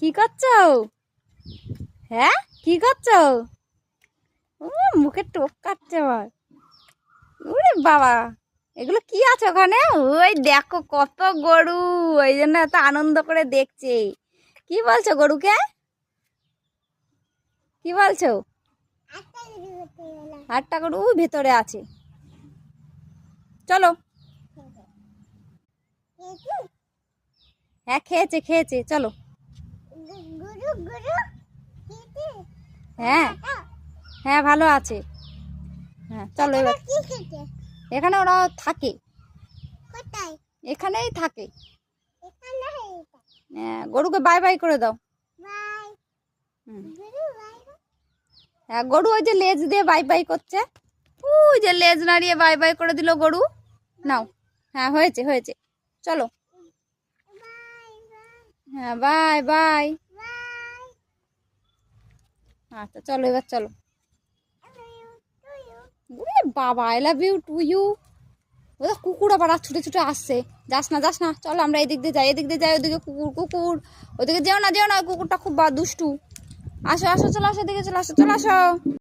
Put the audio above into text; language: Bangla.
কি করছো? হ্যাঁ, কি করছো? ও, মুখে টোপ কাটছে আবার। ওরে বাবা, এগুলো কি আছে ওখানে? ওই দেখো কত গরু, ওই জন্য এত আনন্দ করে দেখছে। কি বলছো গরুকে? কি বলছো? 8টা গরু ভেতরে আছে। চলো। হ্যাঁ, খেয়েছে খেয়েছে, চলো। হ্যাঁ হ্যাঁ, ভালো আছে। হ্যাঁ চলো এবার। এখানে ওরা থাকে, এখানেই থাকে। হ্যাঁ, গরুকে বাই বাই করে দাও। হুম। হ্যাঁ, গরু ওই যে লেজ দিয়ে বাই বাই করছে। ওই যে লেজ নাড়িয়ে বাই বাই করে দিল গরু। নাও। হ্যাঁ, হয়েছে হয়েছে, চলো। হ্যাঁ, বাই বাই। আচ্ছা চলো এবার, চলো। ওরে বাবা, I love you too you. ওদের কুকুর আবার ছুটে ছুটে আসছে। যাস না যাস না, চলো আমরা এদিক দিয়ে যাই, এদিক দিয়ে যাই। ওদিকে কুকুর কুকুর, ওদিকে যেও না যেও না, কুকুরটা খুব দুষ্টু। আসো আসো, চলো আসো, এদিকে চলে আসো, চলে আসো।